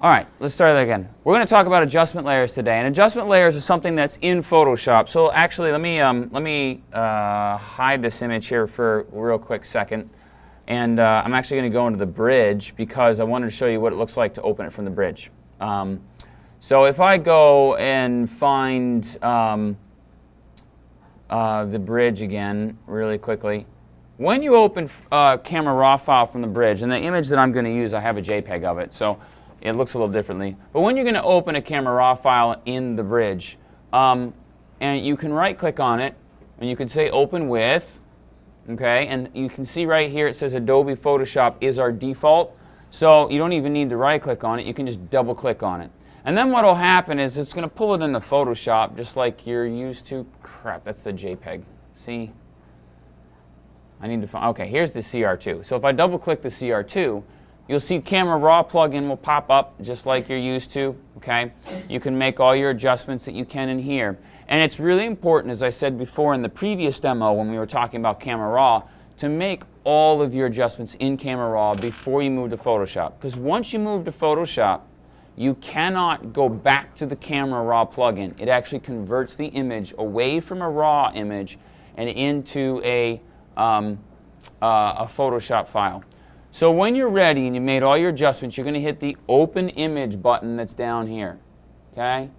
All right, let's start that again. We're going to talk about adjustment layers today, and adjustment layers is something that's in Photoshop. So actually, let me hide this image here for a real quick second, and I'm actually going to go into the bridge because I wanted to show you what it looks like to open it from the bridge. So if I go and find the bridge again really quickly, when you open a camera raw file from the bridge, and the image that I'm going to use, I have a JPEG of it, so it looks a little differently. But when you're going to open a camera raw file in the bridge, and you can right-click on it, and you can say Open With, okay? And you can see right here it says Adobe Photoshop is our default, so you don't even need to right-click on it. You can just double-click on it. And then what will happen is it's going to pull it into Photoshop just like you're used to. Crap, that's the JPEG. See? I need to find, okay, here's the CR2. So if I double-click the CR2, you'll see Camera Raw plugin will pop up just like you're used to, okay? You can make all your adjustments that you can in here. And it's really important, as I said before in the previous demo when we were talking about Camera Raw, to make all of your adjustments in Camera Raw before you move to Photoshop. Because once you move to Photoshop, you cannot go back to the Camera Raw plugin. It actually converts the image away from a raw image and into a Photoshop file. So when you're ready and you made all your adjustments, you're going to hit the Open Image button that's down here, okay?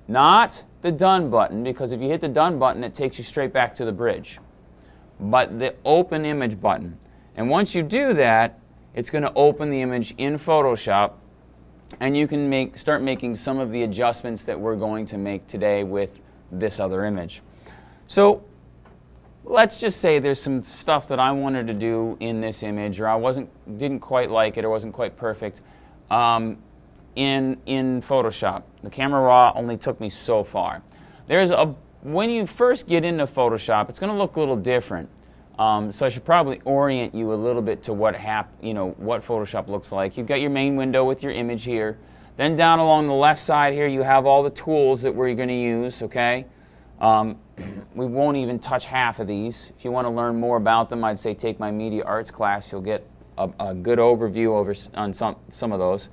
Not the Done button, because if you hit the Done button, it takes you straight back to the bridge. But the Open Image button. And once you do that, it's going to open the image in Photoshop, and you can start making some of the adjustments that we're going to make today with this other image. So let's just say there's some stuff that I wanted to do in this image, or didn't quite like it, or wasn't quite perfect in Photoshop. The Camera Raw only took me so far. When you first get into Photoshop, it's going to look a little different. So I should probably orient you a little bit to what Photoshop looks like. You've got your main window with your image here. Then down along the left side here, you have all the tools that we're going to use. Okay. We won't even touch half of these. If you want to learn more about them, I'd say take my media arts class. You'll get a good overview on some of those.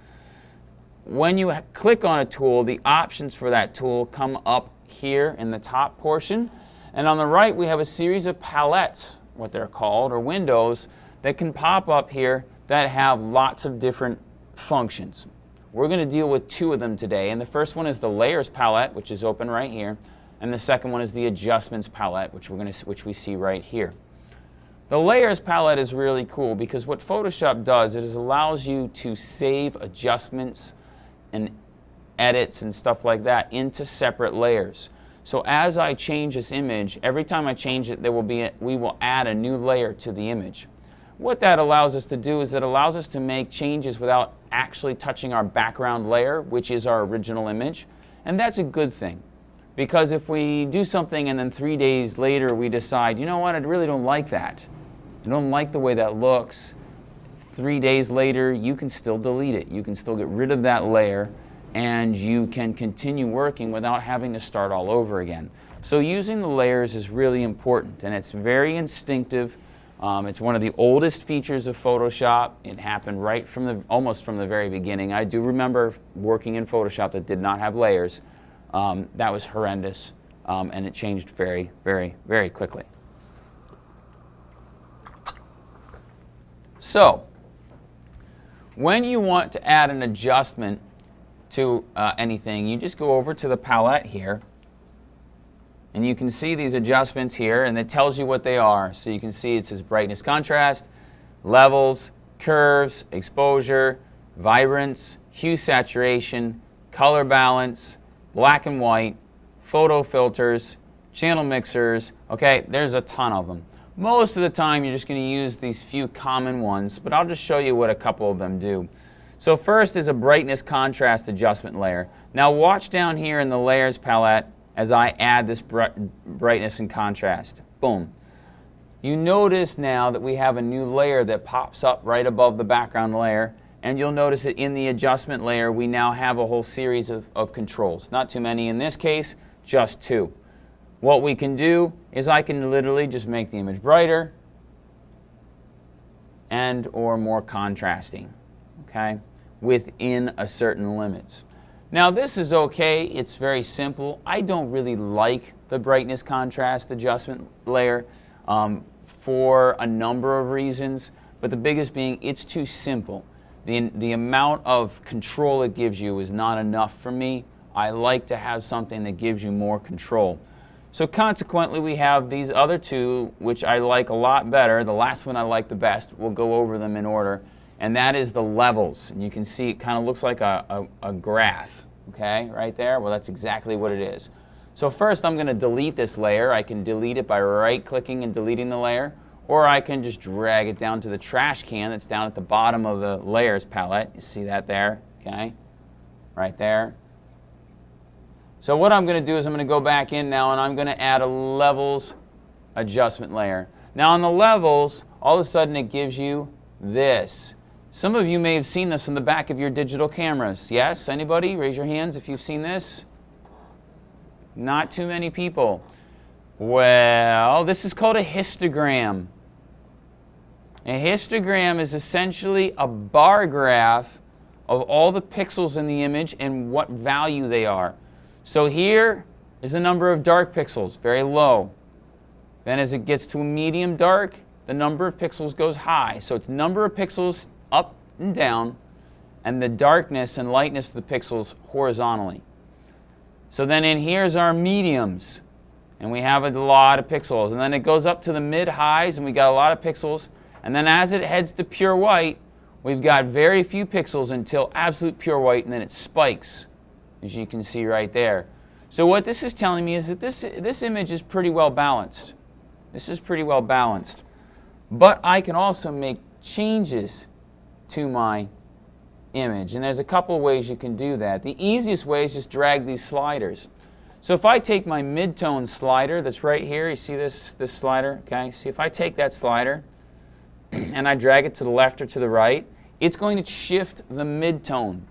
When you click on a tool, the options for that tool come up here in the top portion. And on the right, we have a series of palettes, what they're called, or windows, that can pop up here that have lots of different functions. We're going to deal with two of them today. And the first one is the Layers palette, which is open right here. And the second one is the Adjustments palette, which we see right here. The Layers palette is really cool because what Photoshop does is it allows you to save adjustments and edits and stuff like that into separate layers. So as I change this image, every time I change it, we will add a new layer to the image. What that allows us to do is it allows us to make changes without actually touching our background layer, which is our original image. And that's a good thing. Because if we do something and then 3 days later we decide, you know what, I really don't like that. I don't like the way that looks. 3 days later, you can still delete it. You can still get rid of that layer, and you can continue working without having to start all over again. So using the layers is really important, and it's very instinctive. It's one of the oldest features of Photoshop. It happened right from almost from the very beginning. I do remember working in Photoshop that did not have layers. That was horrendous, and it changed very, very, very quickly. So, when you want to add an adjustment to anything, you just go over to the palette here, and you can see these adjustments here, and it tells you what they are. So you can see it says brightness, contrast, levels, curves, exposure, vibrance, hue, saturation, color balance, black and white, photo filters, channel mixers. Okay, there's a ton of them. Most of the time you're just going to use these few common ones, but I'll just show you what a couple of them do. So first is a brightness contrast adjustment layer. Now watch down here in the layers palette as I add this brightness and contrast. Boom. You notice now that we have a new layer that pops up right above the background layer, and you'll notice that in the adjustment layer we now have a whole series of controls. Not too many in this case, just two. What we can do is I can literally just make the image brighter and or more contrasting. Okay? within a certain limits. Now this is okay, it's very simple. I don't really like the brightness contrast adjustment layer for a number of reasons, but the biggest being it's too simple. The amount of control it gives you is not enough for me. I like to have something that gives you more control. So consequently we have these other two which I like a lot better. The last one I like the best. We'll go over them in order. And that is the levels. And you can see it kind of looks like a graph, okay, right there. Well, that's exactly what it is. So first I'm going to delete this layer. I can delete it by right-clicking and deleting the layer, or I can just drag it down to the trash can that's down at the bottom of the layers palette. You see that there, okay, right there. So what I'm going to do is I'm going to go back in now and I'm going to add a levels adjustment layer. Now on the levels, all of a sudden it gives you this. Some of you may have seen this on the back of your digital cameras. Yes? Anybody? Raise your hands if you've seen this. Not too many people. Well, this is called a histogram. A histogram is essentially a bar graph of all the pixels in the image and what value they are. So here is the number of dark pixels, very low. Then as it gets to a medium dark, the number of pixels goes high. So it's number of pixels up and down, and the darkness and lightness of the pixels horizontally. So then in here's our mediums, and we have a lot of pixels. And then it goes up to the mid-highs, and we got a lot of pixels. And then as it heads to pure white, we've got very few pixels until absolute pure white, and then it spikes, as you can see right there. So what this is telling me is that this image is pretty well balanced. This is pretty well balanced. But I can also make changes to my image. And there's a couple of ways you can do that. The easiest way is just drag these sliders. So if I take my mid-tone slider that's right here, you see this slider? Okay, see if I take that slider and I drag it to the left or to the right, it's going to shift the mid-tone.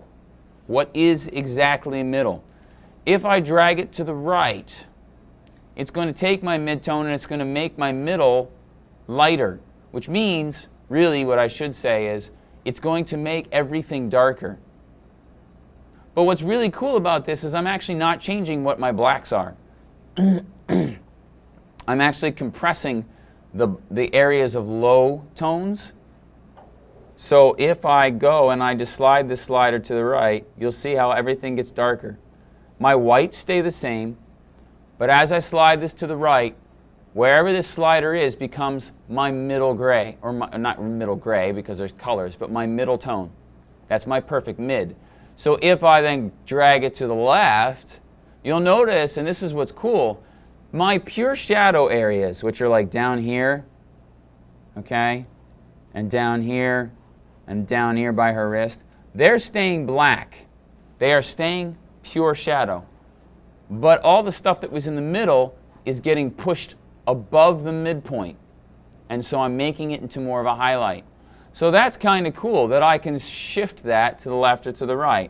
What is exactly middle? If I drag it to the right, it's going to take my mid-tone and it's going to make my middle lighter, which means, really what I should say is, it's going to make everything darker. But what's really cool about this is I'm actually not changing what my blacks are. I'm actually compressing the areas of low tones. So if I go and I just slide this slider to the right, you'll see how everything gets darker. My whites stay the same, but as I slide this to the right, wherever this slider is becomes my middle gray, or not middle gray because there's colors, but my middle tone. That's my perfect mid. So if I then drag it to the left, you'll notice, and this is what's cool, my pure shadow areas, which are like down here, okay, and down here by her wrist, they're staying black. They are staying pure shadow. But all the stuff that was in the middle is getting pushed above the midpoint. And so I'm making it into more of a highlight. So that's kind of cool that I can shift that to the left or to the right.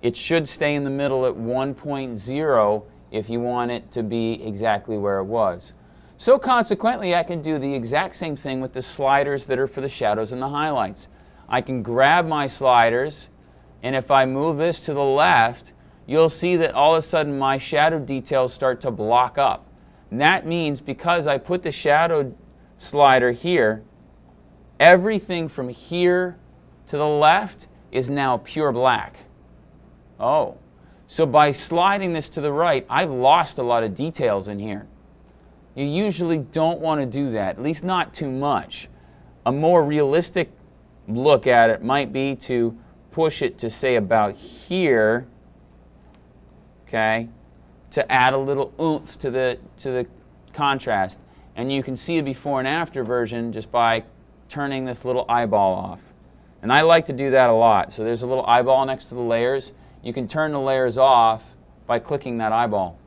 It should stay in the middle at 1.0 if you want it to be exactly where it was. So consequently, I can do the exact same thing with the sliders that are for the shadows and the highlights. I can grab my sliders, and if I move this to the left, you'll see that all of a sudden my shadow details start to block up. And that means because I put the shadow slider here, everything from here to the left is now pure black. Oh, so by sliding this to the right, I've lost a lot of details in here. You usually don't want to do that, at least not too much. A more realistic look at it might be to push it to say about here, okay, to add a little oomph to the contrast. And you can see a before and after version just by turning this little eyeball off. And I like to do that a lot. So there's a little eyeball next to the layers. You can turn the layers off by clicking that eyeball.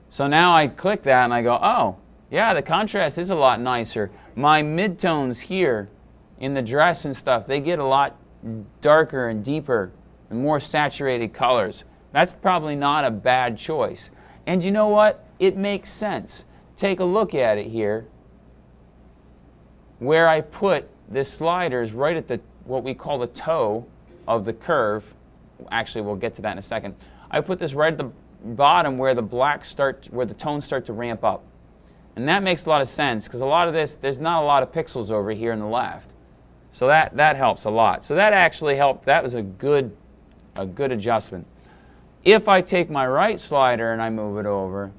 So now I click that and I go, oh, yeah, the contrast is a lot nicer. My midtones here in the dress and stuff, they get a lot darker and deeper and more saturated colors. That's probably not a bad choice. And you know what? It makes sense. Take a look at it here. Where I put this slider is right at the what we call the toe of the curve. Actually, we'll get to that in a second. I put this right at the bottom where the where the tones start to ramp up. And that makes a lot of sense because a lot of this, there's not a lot of pixels over here on the left. So that helps a lot. So that actually helped. That was a good adjustment. If I take my right slider and I move it over,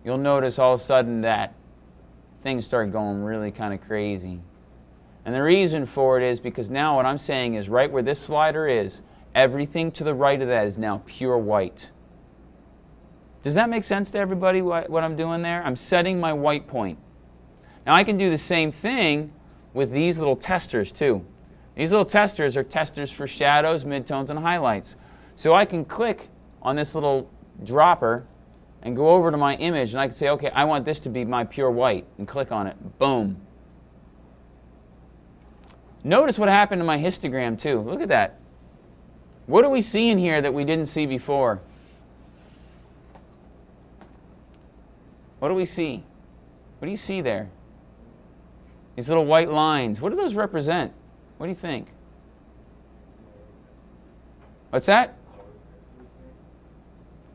you'll notice all of a sudden that things start going really kind of crazy. And the reason for it is because now what I'm saying is right where this slider is, everything to the right of that is now pure white. Does that make sense to everybody what I'm doing there? I'm setting my white point. Now I can do the same thing with these little testers too. These little testers are testers for shadows, midtones, and highlights. So I can click on this little dropper and go over to my image and I can say, okay, I want this to be my pure white, and click on it. Boom. Notice what happened to my histogram too. Look at that. What do we see in here that we didn't see before? What do we see? What do you see there? These little white lines. What do those represent? What do you think? What's that?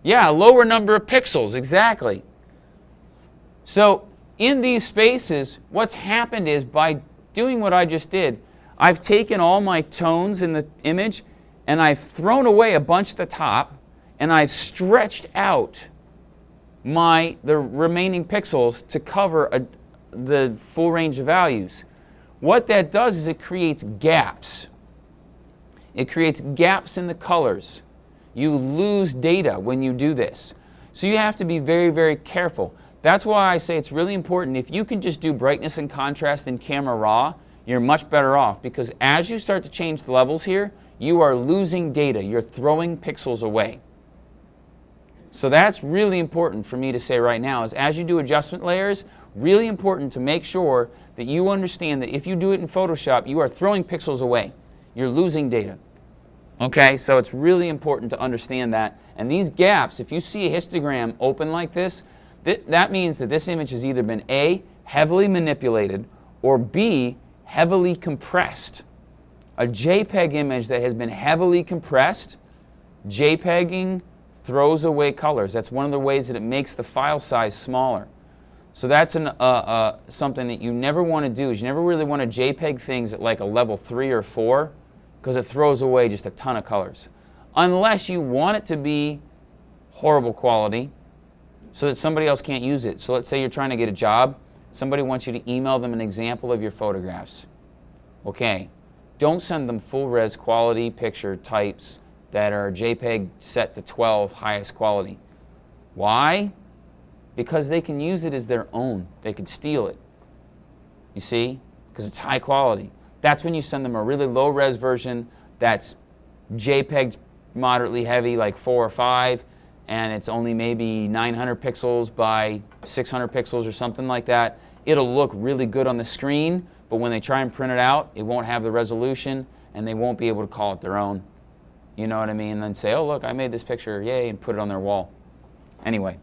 Yeah, a lower number of pixels, exactly. So in these spaces, what's happened is by doing what I just did, I've taken all my tones in the image and I've thrown away a bunch at the top and I've stretched out the remaining pixels to cover the full range of values. What that does is it creates gaps. It creates gaps in the colors. You lose data when you do this. So you have to be very, very careful. That's why I say it's really important. If you can just do brightness and contrast in camera raw, you're much better off, because as you start to change the levels here, you are losing data. You're throwing pixels away. So that's really important for me to say right now, is as you do adjustment layers, really important to make sure that you understand that if you do it in Photoshop, you are throwing pixels away. You're losing data. Okay, so it's really important to understand that. And these gaps, if you see a histogram open like this, that means that this image has either been A, heavily manipulated, or B, heavily compressed. A JPEG image that has been heavily compressed, JPEGing throws away colors. That's one of the ways that it makes the file size smaller. So that's something that you never want to do, is you never really want to JPEG things at like a level 3 or 4, because it throws away just a ton of colors. Unless you want it to be horrible quality so that somebody else can't use it. So let's say you're trying to get a job. Somebody wants you to email them an example of your photographs. Okay, don't send them full res quality picture types that are JPEG set to 12 highest quality. Why? Because they can use it as their own. They could steal it. You see? Because it's high quality. That's when you send them a really low res version that's JPEG moderately heavy, like 4 or 5, and it's only maybe 900 pixels by 600 pixels or something like that. It'll look really good on the screen, but when they try and print it out, it won't have the resolution, and they won't be able to call it their own. You know what I mean? And then say, oh, look, I made this picture, yay, and put it on their wall. Anyway.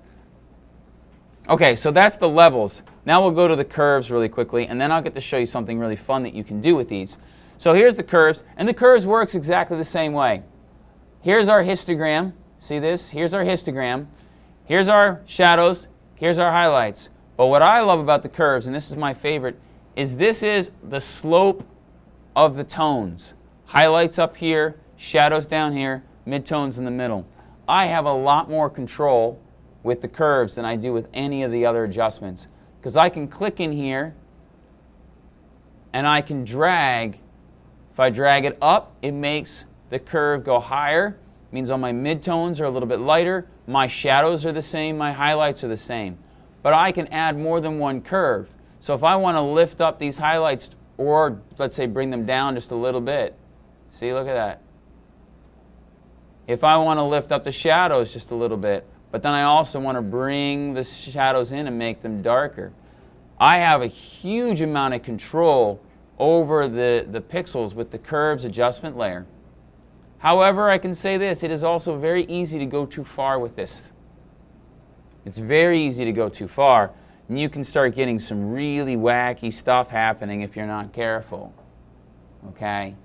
Okay, so that's the levels. Now we'll go to the curves really quickly, and then I'll get to show you something really fun that you can do with these. So here's the curves, and the curves works exactly the same way. Here's our histogram. See this? Here's our histogram. Here's our shadows. Here's our highlights. But what I love about the curves, and this is my favorite, is this is the slope of the tones. Highlights up here, shadows down here, midtones in the middle. I have a lot more control with the curves than I do with any of the other adjustments, because I can click in here and I can drag. If I drag it up, it makes the curve go higher. It means all my midtones are a little bit lighter, my shadows are the same, my highlights are the same. But I can add more than one curve. So if I want to lift up these highlights, or let's say bring them down just a little bit, see, look at that. If I want to lift up the shadows just a little bit, but then I also want to bring the shadows in and make them darker, I have a huge amount of control over the pixels with the curves adjustment layer. However, I can say this, it is also very easy to go too far with this. It's very easy to go too far, and you can start getting some really wacky stuff happening if you're not careful. Okay?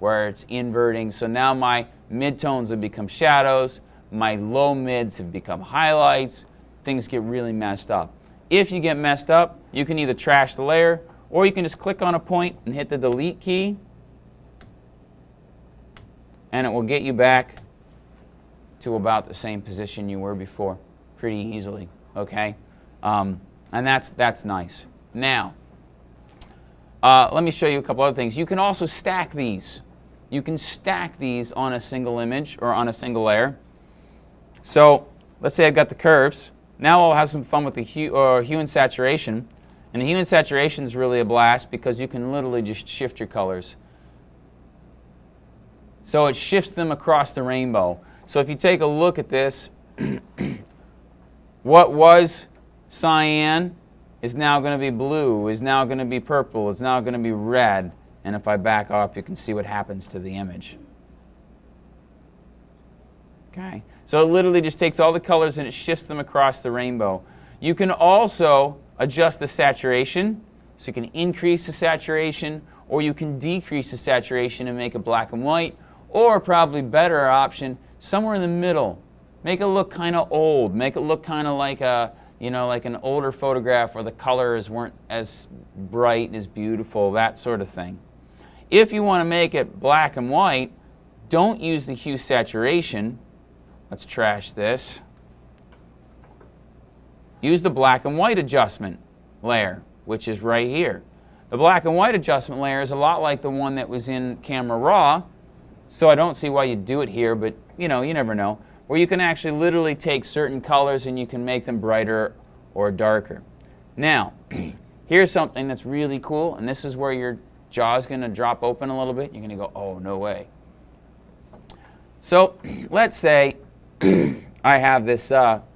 where it's inverting. So now my midtones have become shadows, my low mids have become highlights. Things get really messed up. If you get messed up, you can either trash the layer, or you can just click on a point and hit the delete key, and it will get you back to about the same position you were before pretty easily, okay? And that's nice. Now, let me show you a couple other things. You can also stack these. You can stack these on a single image or on a single layer. So let's say I've got the curves. Now I'll have some fun with the hue and saturation. And the hue and saturation is really a blast because you can literally just shift your colors. So it shifts them across the rainbow. So if you take a look at this, what was cyan is now going to be blue, is now going to be purple, is now going to be red. And if I back off, you can see what happens to the image. Okay? So it literally just takes all the colors and it shifts them across the rainbow. You can also adjust the saturation. So you can increase the saturation, or you can decrease the saturation and make it black and white, or probably better option, somewhere in the middle. Make it look kind of old. Make it look kind of like a, like an older photograph where the colors weren't as bright and as beautiful, that sort of thing. If you want to make it black and white, don't use the hue saturation. Let's trash this. Use the black and white adjustment layer, which is right here. The black and white adjustment layer is a lot like the one that was in Camera Raw, so I don't see why you do it here, but you never know. Where you can actually literally take certain colors and you can make them brighter or darker. Now, here's something that's really cool, and this is where your jaw is going to drop open a little bit. You're going to go, oh, no way. So let's say I have this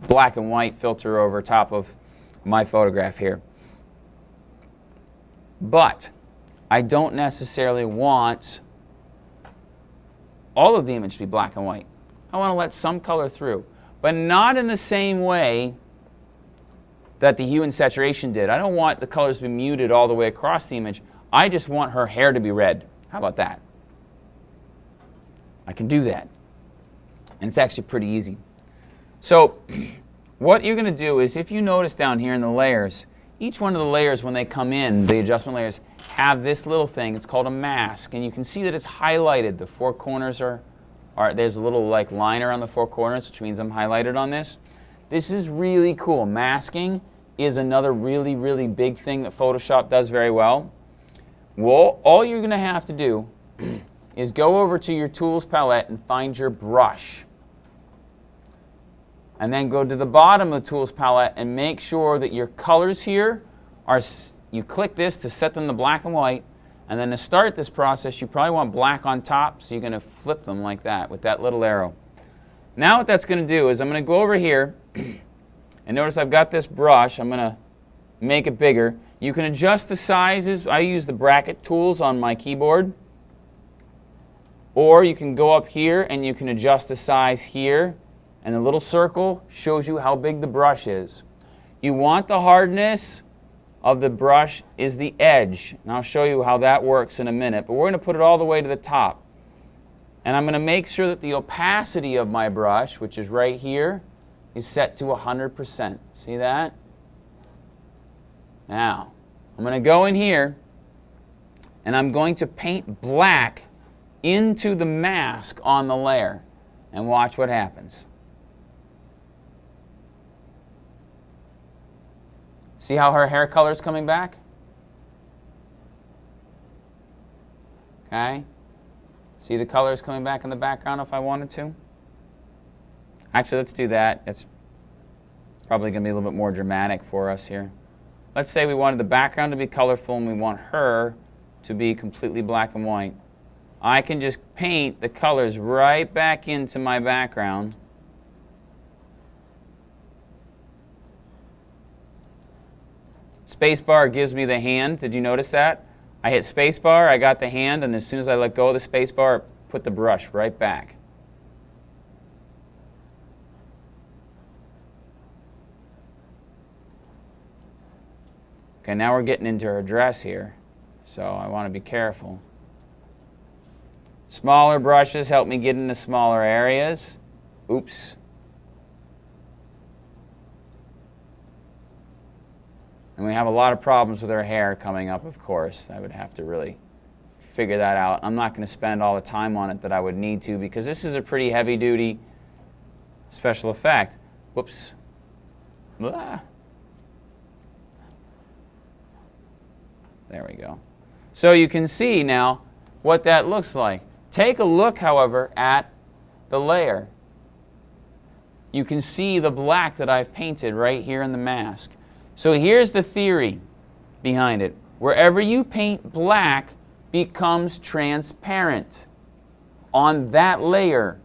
black and white filter over top of my photograph here. But I don't necessarily want all of the image to be black and white. I want to let some color through, but not in the same way that the hue and saturation did. I don't want the colors to be muted all the way across the image. I just want her hair to be red. How about that? I can do that. And it's actually pretty easy. So what you're going to do is, if you notice down here in the layers, each one of the layers when they come in, the adjustment layers, have this little thing. It's called a mask. And you can see that it's highlighted. The four corners are there's a little like line around the four corners, which means I'm highlighted on this. This is really cool. Masking is another really, really big thing that Photoshop does very well. Well, all you're going to have to do is go over to your tools palette and find your brush. And then go to the bottom of the tools palette and make sure that your colors here are, you click this to set them to black and white. And then to start this process, you probably want black on top, so you're going to flip them like that with that little arrow. Now what that's going to do is I'm going to go over here, and notice I've got this brush. I'm going to make it bigger. You can adjust the sizes. I use the bracket tools on my keyboard. Or you can go up here and you can adjust the size here. And the little circle shows you how big the brush is. You want the hardness of the brush is the edge. And I'll show you how that works in a minute. But we're going to put it all the way to the top. And I'm going to make sure that the opacity of my brush, which is right here, is set to 100%. See that? Now, I'm going to go in here, and I'm going to paint black into the mask on the layer. And watch what happens. See how her hair color is coming back? Okay. See the colors coming back in the background if I wanted to? Actually, let's do that. It's probably going to be a little bit more dramatic for us here. Let's say we wanted the background to be colorful and we want her to be completely black and white. I can just paint the colors right back into my background. Spacebar gives me the hand. Did you notice that? I hit spacebar, I got the hand, and as soon as I let go of the spacebar, put the brush right back. Okay, now we're getting into her dress here, so I want to be careful. Smaller brushes help me get into smaller areas. Oops. And we have a lot of problems with her hair coming up, of course. I would have to really figure that out. I'm not going to spend all the time on it that I would need to because this is a pretty heavy-duty special effect. Whoops. Blah. There we go. So you can see now what that looks like. Take a look, however, at the layer. You can see the black that I've painted right here in the mask. So here's the theory behind it. Wherever you paint black becomes transparent on that layer.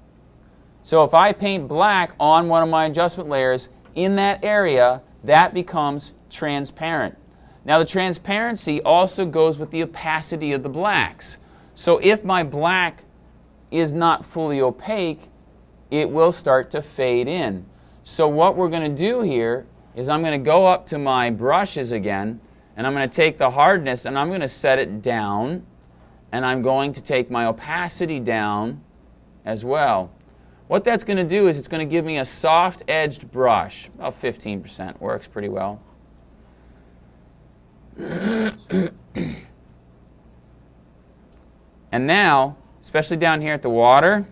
So if I paint black on one of my adjustment layers in that area, that becomes transparent. Now the transparency also goes with the opacity of the blacks. So if my black is not fully opaque, it will start to fade in. So what we're going to do here is I'm going to go up to my brushes again, and I'm going to take the hardness and I'm going to set it down, and I'm going to take my opacity down as well. What that's going to do is it's going to give me a soft-edged brush. About 15% works pretty well. And now, especially down here at the water,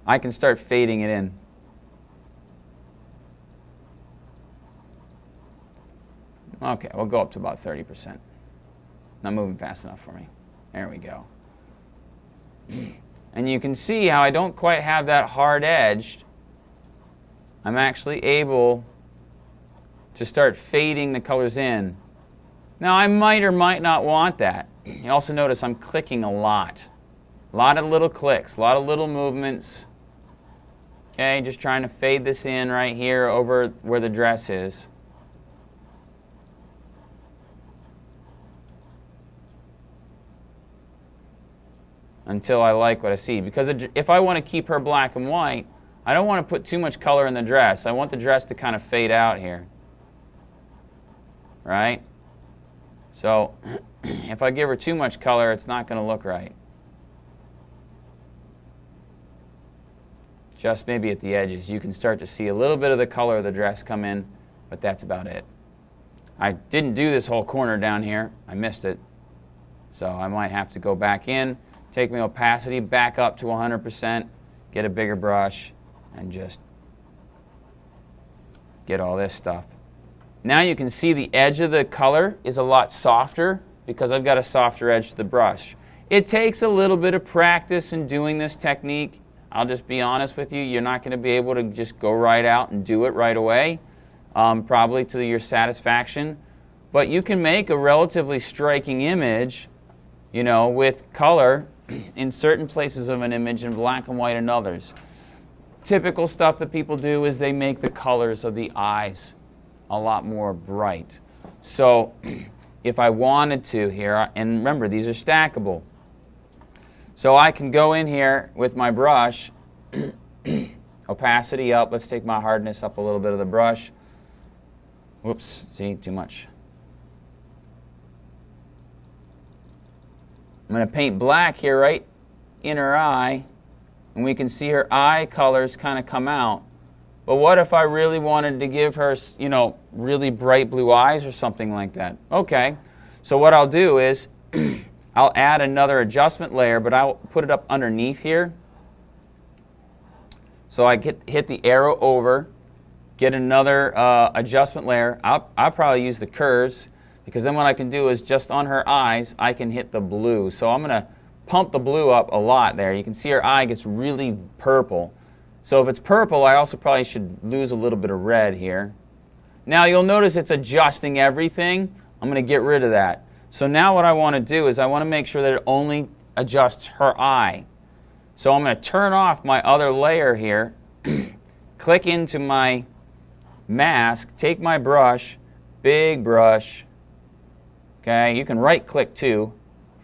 I can start fading it in. Okay, we'll go up to about 30%. Not moving fast enough for me. There we go. And you can see how I don't quite have that hard edged. I'm actually able to start fading the colors in. Now I might or might not want that. You also notice I'm clicking a lot. A lot of little clicks, a lot of little movements. Okay, just trying to fade this in right here over where the dress is. Until I like what I see. Because if I want to keep her black and white, I don't want to put too much color in the dress. I want the dress to kind of fade out here. Right? So if I give her too much color, it's not going to look right. Just maybe at the edges. You can start to see a little bit of the color of the dress come in, but that's about it. I didn't do this whole corner down here. I missed it. So I might have to go back in, take my opacity back up to 100%, get a bigger brush, and just get all this stuff. Now you can see the edge of the color is a lot softer because I've got a softer edge to the brush. It takes a little bit of practice in doing this technique. I'll just be honest with you, you're not going to be able to just go right out and do it right away, probably to your satisfaction. But you can make a relatively striking image, you know, with color in certain places of an image and black and white in others. Typical stuff that people do is they make the colors of the eyes a lot more bright. So if I wanted to here, and remember these are stackable, so I can go in here with my brush, opacity up, let's take my hardness up a little bit of the brush. Whoops, see, too much. I'm going to paint black here right in her eye, and we can see her eye colors kind of come out. But what if I really wanted to give her, you know, really bright blue eyes or something like that? Okay, so what I'll do is I'll add another adjustment layer, but I'll put it up underneath here. So I hit the arrow over, get another adjustment layer. I'll probably use the curves, because then what I can do is just on her eyes, I can hit the blue. So I'm going to pump the blue up a lot there. You can see her eye gets really purple. So if it's purple, I also probably should lose a little bit of red here. Now you'll notice it's adjusting everything. I'm going to get rid of that. So now what I want to do is I want to make sure that it only adjusts her eye. So I'm going to turn off my other layer here, click into my mask, take my brush, big brush. Okay, you can right click too,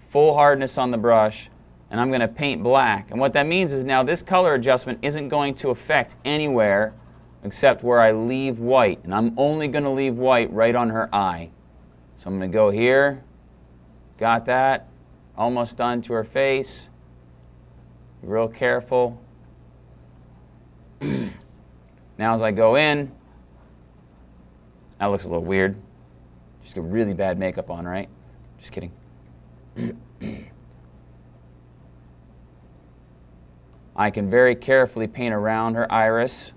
full hardness on the brush, and I'm going to paint black. And what that means is now this color adjustment isn't going to affect anywhere except where I leave white. And I'm only going to leave white right on her eye. So I'm going to go here, got that, almost done to her face. Be real careful. Now as I go in, that looks a little weird. She's got really bad makeup on, right? Just kidding. I can very carefully paint around her iris.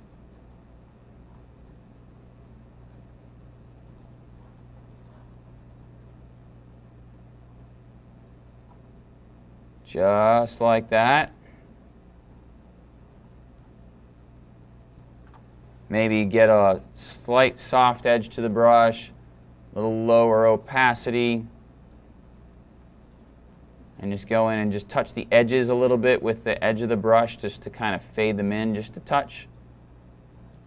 Just like that. Maybe get a slight soft edge to the brush, a little lower opacity. And just go in and just touch the edges a little bit with the edge of the brush just to kind of fade them in just a touch.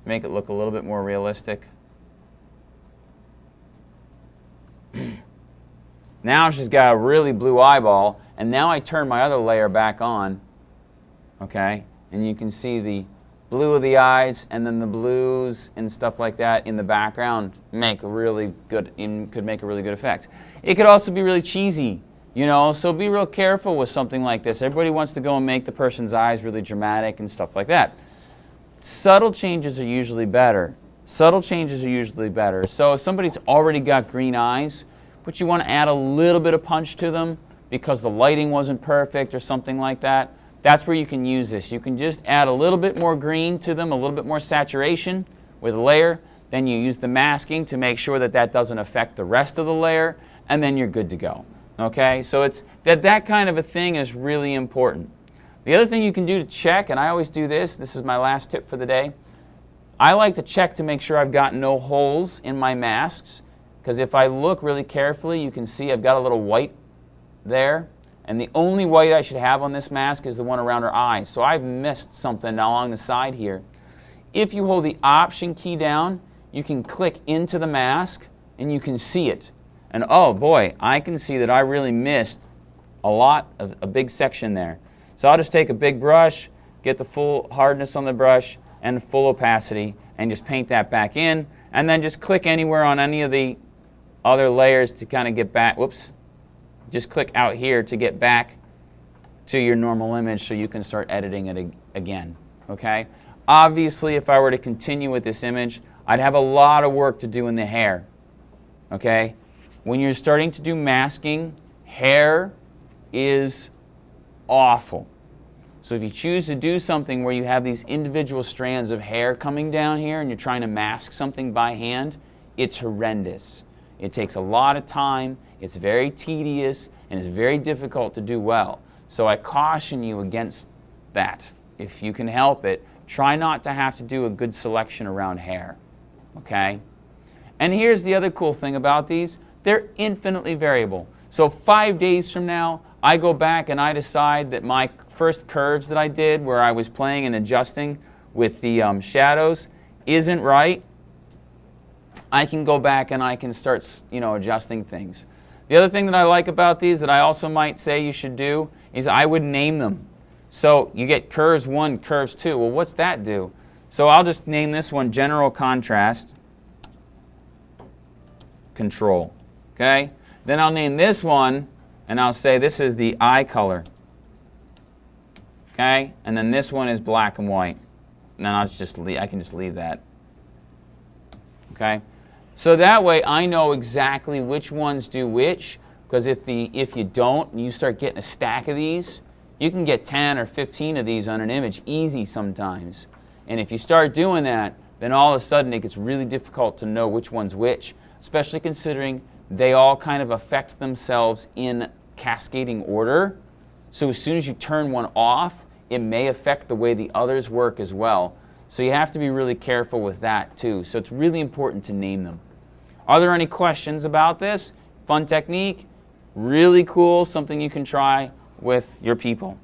Make it look a little bit more realistic. Now she's got a really blue eyeball, and now I turn my other layer back on, okay? And you can see the blue of the eyes and then the blues and stuff like that in the background make a really good, could make a really good effect. It could also be really cheesy, you know, so be real careful with something like this. Everybody wants to go and make the person's eyes really dramatic and stuff like that. Subtle changes are usually better. Subtle changes are usually better. So if somebody's already got green eyes, but you want to add a little bit of punch to them because the lighting wasn't perfect or something like that, that's where you can use this. You can just add a little bit more green to them, a little bit more saturation with a layer. Then you use the masking to make sure that that doesn't affect the rest of the layer, and then you're good to go. Okay, so it's that kind of a thing is really important. The other thing you can do to check, and I always do this is my last tip for the day, I like to check to make sure I've got no holes in my masks, because if I look really carefully, you can see I've got a little white there, and the only white I should have on this mask is the one around her eyes. So I've missed something along the side here. If you hold the Option key down, you can click into the mask, and you can see it. And oh boy, I can see that I really missed a big section there. So I'll just take a big brush, get the full hardness on the brush and full opacity, and just paint that back in, and then just click anywhere on any of the other layers to kind of get back, whoops, just click out here to get back to your normal image so you can start editing it again, okay? Obviously, if I were to continue with this image, I'd have a lot of work to do in the hair, okay? When you're starting to do masking, hair is awful. So if you choose to do something where you have these individual strands of hair coming down here and you're trying to mask something by hand, it's horrendous. It takes a lot of time, it's very tedious, and it's very difficult to do well. So I caution you against that. If you can help it, try not to have to do a good selection around hair, okay? And here's the other cool thing about these. They're infinitely variable. So 5 days from now, I go back and I decide that my first curves that I did where I was playing and adjusting with the shadows isn't right. I can go back and I can start, adjusting things. The other thing that I like about these that I also might say you should do is I would name them. So you get curves 1, curves 2. Well, what's that do? So I'll just name this one General Contrast Control. Okay? Then I'll name this one and I'll say this is the eye color. Okay? And then this one is black and white. And then I can just leave that. Okay? So that way I know exactly which ones do which, because if you don't and you start getting a stack of these, you can get 10 or 15 of these on an image easy sometimes. And if you start doing that, then all of a sudden it gets really difficult to know which one's which, especially considering they all kind of affect themselves in cascading order. So as soon as you turn one off, it may affect the way the others work as well. So you have to be really careful with that too. So it's really important to name them. Are there any questions about this? Fun technique, really cool, something you can try with your people.